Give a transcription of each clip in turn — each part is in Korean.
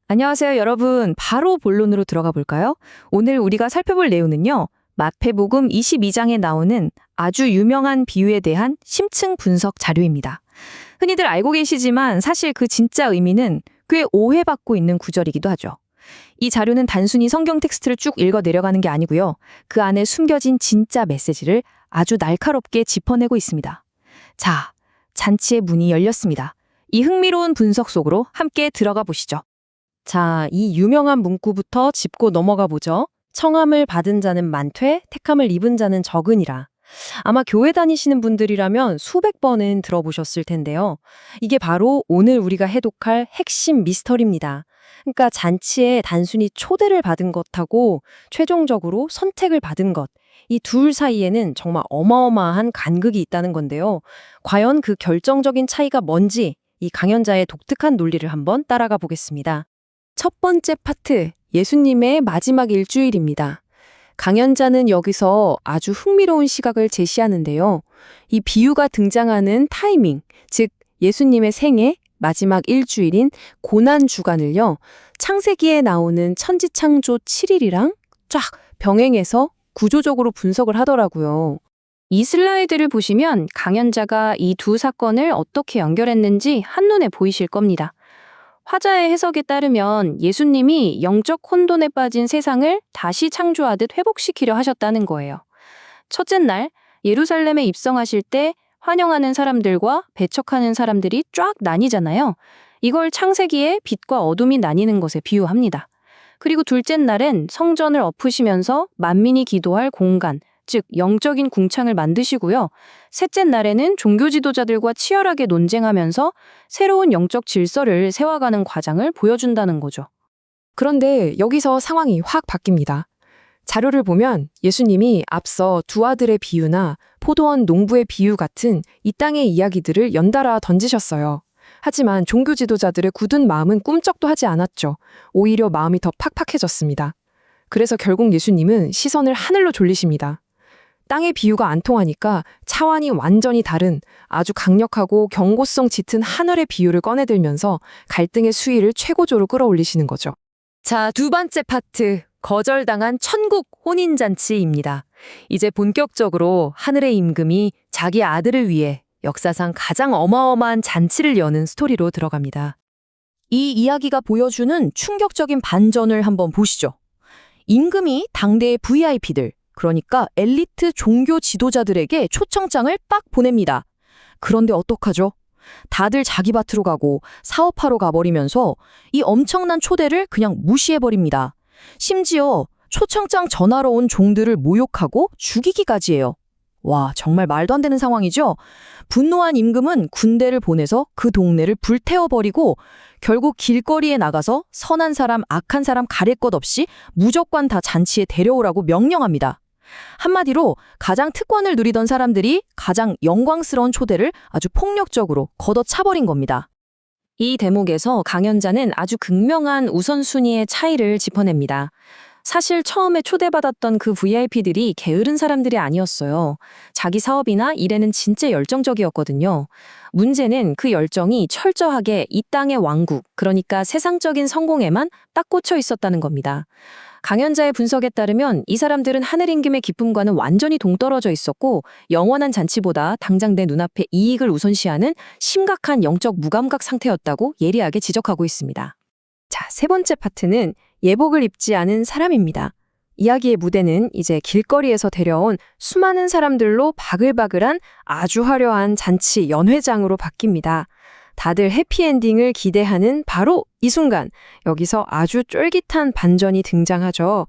안녕하세요, 여러분. 바로 본론으로 들어가 볼까요? 오늘 우리가 살펴볼 내용은요. 마태복음 22장에 나오는 아주 유명한 비유에 대한 심층 분석 자료입니다. 흔히들 알고 계시지만 사실 그 진짜 의미는 꽤 오해받고 있는 구절이기도 하죠. 이 자료는 단순히 성경 텍스트를 쭉 읽어 내려가는 게 아니고요. 그 안에 숨겨진 진짜 메시지를 아주 날카롭게 짚어내고 있습니다. 자, 잔치의 문이 열렸습니다. 이 흥미로운 분석 속으로 함께 들어가 보시죠. 자, 이 유명한 문구부터 짚고 넘어가 보죠. 청함을 받은 자는 많되 택함을 입은 자는 적으니라. 아마 교회 다니시는 분들이라면 수백 번은 들어보셨을 텐데요. 이게 바로 오늘 우리가 해독할 핵심 미스터리입니다. 그러니까 잔치에 단순히 초대를 받은 것하고 최종적으로 선택을 받은 것, 이 둘 사이에는 정말 어마어마한 간극이 있다는 건데요. 과연 그 결정적인 차이가 뭔지 이 강연자의 독특한 논리를 한번 따라가 보겠습니다. 첫 번째 파트, 예수님의 마지막 일주일입니다. 강연자는 여기서 아주 흥미로운 시각을 제시하는데요. 이 비유가 등장하는 타이밍, 즉 예수님의 생애 마지막 일주일인 고난 주간을요. 창세기에 나오는 천지창조 7일이랑 쫙 병행해서 구조적으로 분석을 하더라고요. 이 슬라이드를 보시면 강연자가 이 두 사건을 어떻게 연결했는지 한눈에 보이실 겁니다. 화자의 해석에 따르면 예수님이 영적 혼돈에 빠진 세상을 다시 창조하듯 회복시키려 하셨다는 거예요. 첫째 날 예루살렘에 입성하실 때 환영하는 사람들과 배척하는 사람들이 쫙 나뉘잖아요. 이걸 창세기에 빛과 어둠이 나뉘는 것에 비유합니다. 그리고 둘째 날엔 성전을 엎으시면서 만민이 기도할 공간, 즉 영적인 궁창을 만드시고요. 셋째 날에는 종교 지도자들과 치열하게 논쟁하면서 새로운 영적 질서를 세워가는 과정을 보여준다는 거죠. 그런데 여기서 상황이 확 바뀝니다. 자료를 보면 예수님이 앞서 두 아들의 비유나 포도원 농부의 비유 같은 이 땅의 이야기들을 연달아 던지셨어요. 하지만 종교 지도자들의 굳은 마음은 꿈쩍도 하지 않았죠. 오히려 마음이 더 팍팍해졌습니다. 그래서 결국 예수님은 시선을 하늘로 돌리십니다. 땅의 비유가 안 통하니까 차원이 완전히 다른 아주 강력하고 경고성 짙은 하늘의 비유를 꺼내들면서 갈등의 수위를 최고조로 끌어올리시는 거죠. 자, 두 번째 파트, 거절당한 천국 혼인잔치입니다. 이제 본격적으로 하늘의 임금이 자기 아들을 위해 역사상 가장 어마어마한 잔치를 여는 스토리로 들어갑니다. 이 이야기가 보여주는 충격적인 반전을 한번 보시죠. 임금이 당대의 VIP들, 그러니까 엘리트 종교 지도자들에게 초청장을 빡 보냅니다. 그런데 어떡하죠? 다들 자기 밭으로 가고 사업하러 가버리면서 이 엄청난 초대를 그냥 무시해버립니다. 심지어 초청장 전하러 온 종들을 모욕하고 죽이기까지 해요. 와, 정말 말도 안 되는 상황이죠? 분노한 임금은 군대를 보내서 그 동네를 불태워버리고 결국 길거리에 나가서 선한 사람, 악한 사람 가릴 것 없이 무조건 다 잔치에 데려오라고 명령합니다. 한마디로 가장 특권을 누리던 사람들이 가장 영광스러운 초대를 아주 폭력적으로 걷어차버린 겁니다. 이 대목에서 강연자는 아주 극명한 우선순위의 차이를 짚어냅니다. 사실 처음에 초대받았던 그 VIP들이 게으른 사람들이 아니었어요. 자기 사업이나 일에는 진짜 열정적이었거든요. 문제는 그 열정이 철저하게 이 땅의 왕국, 그러니까 세상적인 성공에만 딱 꽂혀 있었다는 겁니다. 강연자의 분석에 따르면 이 사람들은 하늘 임금의 기쁨과는 완전히 동떨어져 있었고 영원한 잔치보다 당장 내 눈앞의 이익을 우선시하는 심각한 영적 무감각 상태였다고 예리하게 지적하고 있습니다. 자, 세 번째 파트는 예복을 입지 않은 사람입니다. 이야기의 무대는 이제 길거리에서 데려온 수많은 사람들로 바글바글한 아주 화려한 잔치 연회장으로 바뀝니다. 다들 해피엔딩을 기대하는 바로 이 순간, 여기서 아주 쫄깃한 반전이 등장하죠.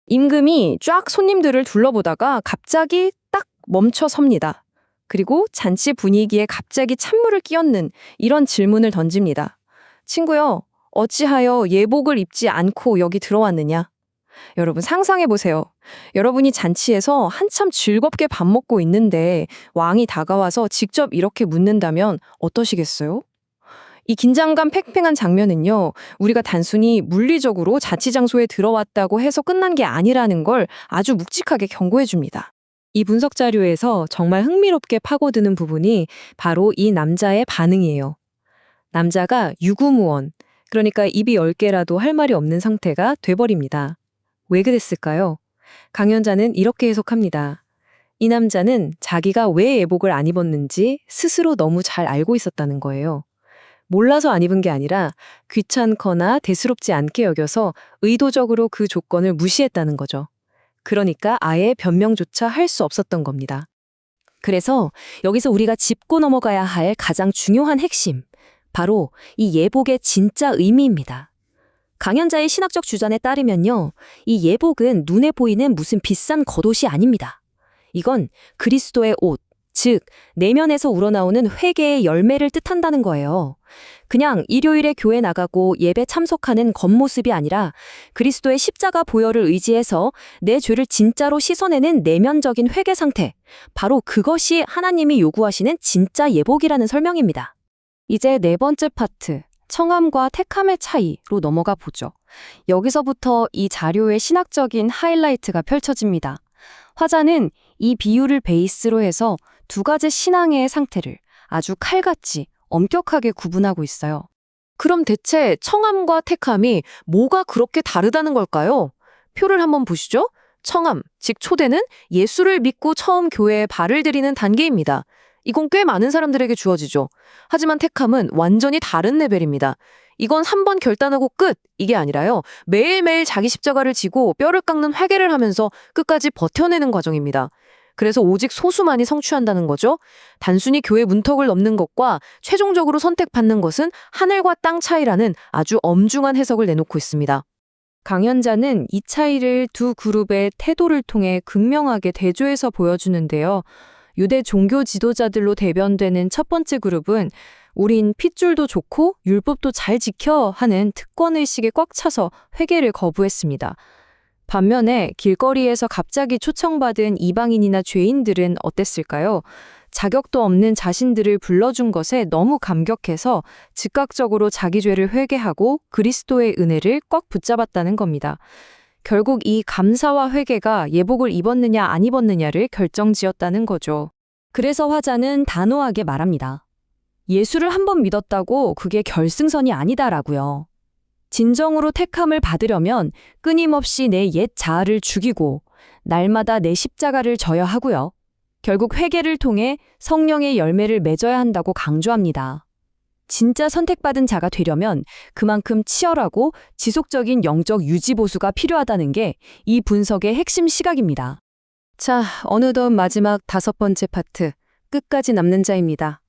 임금이 쫙 손님들을 둘러보다가 갑자기 딱 멈춰 섭니다. 그리고 잔치 분위기에 갑자기 찬물을 끼얹는 이런 질문을 던집니다. 친구요, 어찌하여 예복을 입지 않고 여기 들어왔느냐? 여러분 상상해보세요. 여러분이 잔치에서 한참 즐겁게 밥 먹고 있는데 왕이 다가와서 직접 이렇게 묻는다면 어떠시겠어요? 이 긴장감 팽팽한 장면은요, 우리가 단순히 물리적으로 자치 장소에 들어왔다고 해서 끝난 게 아니라는 걸 아주 묵직하게 경고해줍니다. 이 분석 자료에서 정말 흥미롭게 파고드는 부분이 바로 이 남자의 반응이에요. 남자가 유구무원, 그러니까 입이 10개라도 할 말이 없는 상태가 돼버립니다. 왜 그랬을까요? 강연자는 이렇게 해석합니다. 이 남자는 자기가 왜 예복을 안 입었는지 스스로 너무 잘 알고 있었다는 거예요. 몰라서 안 입은 게 아니라 귀찮거나 대수롭지 않게 여겨서 의도적으로 그 조건을 무시했다는 거죠. 그러니까 아예 변명조차 할 수 없었던 겁니다. 그래서 여기서 우리가 짚고 넘어가야 할 가장 중요한 핵심, 바로 이 예복의 진짜 의미입니다. 강연자의 신학적 주장에 따르면요, 이 예복은 눈에 보이는 무슨 비싼 겉옷이 아닙니다. 이건 그리스도의 옷, 즉 내면에서 우러나오는 회개의 열매를 뜻한다는 거예요. 그냥 일요일에 교회 나가고 예배 참석하는 겉모습이 아니라 그리스도의 십자가 보혈을 의지해서 내 죄를 진짜로 씻어내는 내면적인 회개 상태, 바로 그것이 하나님이 요구하시는 진짜 예복이라는 설명입니다. 이제 네 번째 파트, 청함과 택함의 차이로 넘어가 보죠. 여기서부터 이 자료의 신학적인 하이라이트가 펼쳐집니다. 화자는 이 비유를 베이스로 해서 두 가지 신앙의 상태를 아주 칼같이 엄격하게 구분하고 있어요. 그럼 대체 청함과 택함이 뭐가 그렇게 다르다는 걸까요? 표를 한번 보시죠. 청함, 즉 초대는 예수를 믿고 처음 교회에 발을 들이는 단계입니다. 이건 꽤 많은 사람들에게 주어지죠. 하지만 택함은 완전히 다른 레벨입니다. 이건 한 번 결단하고 끝! 이게 아니라요. 매일매일 자기 십자가를 지고 뼈를 깎는 회개를 하면서 끝까지 버텨내는 과정입니다. 그래서 오직 소수만이 성취한다는 거죠. 단순히 교회 문턱을 넘는 것과 최종적으로 선택받는 것은 하늘과 땅 차이라는 아주 엄중한 해석을 내놓고 있습니다. 강연자는 이 차이를 두 그룹의 태도를 통해 극명하게 대조해서 보여주는데요. 유대 종교 지도자들로 대변되는 첫 번째 그룹은 우린 핏줄도 좋고 율법도 잘 지켜 하는 특권의식에 꽉 차서 회개를 거부했습니다. 반면에 길거리에서 갑자기 초청받은 이방인이나 죄인들은 어땠을까요? 자격도 없는 자신들을 불러준 것에 너무 감격해서 즉각적으로 자기 죄를 회개하고 그리스도의 은혜를 꽉 붙잡았다는 겁니다. 결국 이 감사와 회개가 예복을 입었느냐 안 입었느냐를 결정지었다는 거죠. 그래서 화자는 단호하게 말합니다. 예수를 한 번 믿었다고 그게 결승선이 아니다라고요. 진정으로 택함을 받으려면 끊임없이 내 옛 자아를 죽이고 날마다 내 십자가를 져야 하고요. 결국 회개를 통해 성령의 열매를 맺어야 한다고 강조합니다. 진짜 선택받은 자가 되려면 그만큼 치열하고 지속적인 영적 유지보수가 필요하다는 게 이 분석의 핵심 시각입니다. 자, 어느덧 마지막 5번째 파트, 끝까지 남는 자입니다.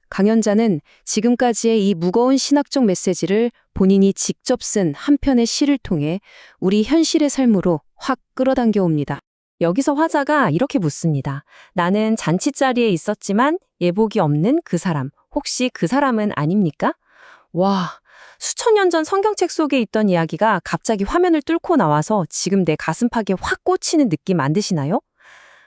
강연자는 지금까지의 이 무거운 신학적 메시지를 본인이 직접 쓴 한 편의 시를 통해 우리 현실의 삶으로 확 끌어당겨 옵니다. 여기서 화자가 이렇게 묻습니다. 나는 잔치 자리에 있었지만 예복이 없는 그 사람, 혹시 그 사람은 아닙니까? 와, 수천 년 전 성경책 속에 있던 이야기가 갑자기 화면을 뚫고 나와서 지금 내 가슴팍에 확 꽂히는 느낌 안 드시나요?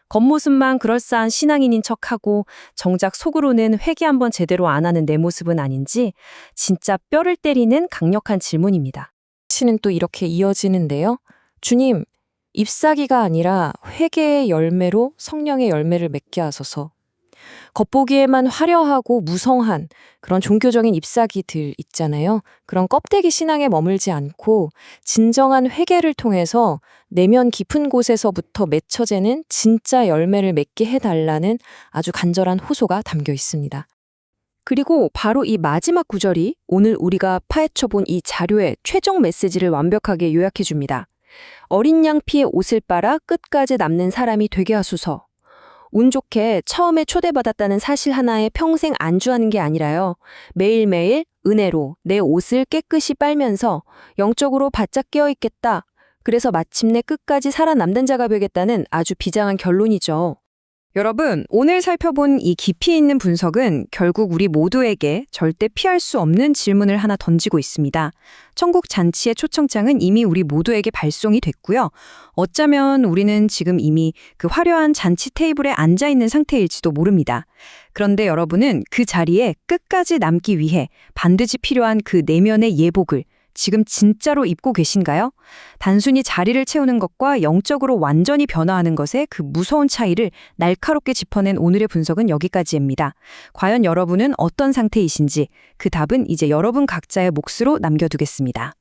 겉모습만 그럴싸한 신앙인인 척하고 정작 속으로는 회개 한번 제대로 안 하는 내 모습은 아닌지 진짜 뼈를 때리는 강력한 질문입니다. 시는 또 이렇게 이어지는데요. 주님, 잎사귀가 아니라 회개의 열매로 성령의 열매를 맺게 하소서. 겉보기에만 화려하고 무성한 그런 종교적인 잎사귀들 있잖아요. 그런 껍데기 신앙에 머물지 않고 진정한 회개를 통해서 내면 깊은 곳에서부터 맺혀지는 진짜 열매를 맺게 해달라는 아주 간절한 호소가 담겨 있습니다. 그리고 바로 이 마지막 구절이 오늘 우리가 파헤쳐본 이 자료의 최종 메시지를 완벽하게 요약해줍니다. 어린 양 피의 옷을 빨아 끝까지 남는 사람이 되게 하소서. 운 좋게 처음에 초대받았다는 사실 하나에 평생 안주하는 게 아니라요. 매일매일 은혜로 내 옷을 깨끗이 빨면서 영적으로 바짝 깨어있겠다. 그래서 마침내 끝까지 살아남는 자가 되겠다는 아주 비장한 결론이죠. 여러분, 오늘 살펴본 이 깊이 있는 분석은 결국 우리 모두에게 절대 피할 수 없는 질문을 하나 던지고 있습니다. 천국 잔치의 초청장은 이미 우리 모두에게 발송이 됐고요. 어쩌면 우리는 지금 이미 그 화려한 잔치 테이블에 앉아 있는 상태일지도 모릅니다. 그런데 여러분은 그 자리에 끝까지 남기 위해 반드시 필요한 그 내면의 예복을 지금 진짜로 입고 계신가요? 단순히 자리를 채우는 것과 영적으로 완전히 변화하는 것의 그 무서운 차이를 날카롭게 짚어낸 오늘의 분석은 여기까지입니다. 과연 여러분은 어떤 상태이신지 그 답은 이제 여러분 각자의 몫으로 남겨두겠습니다.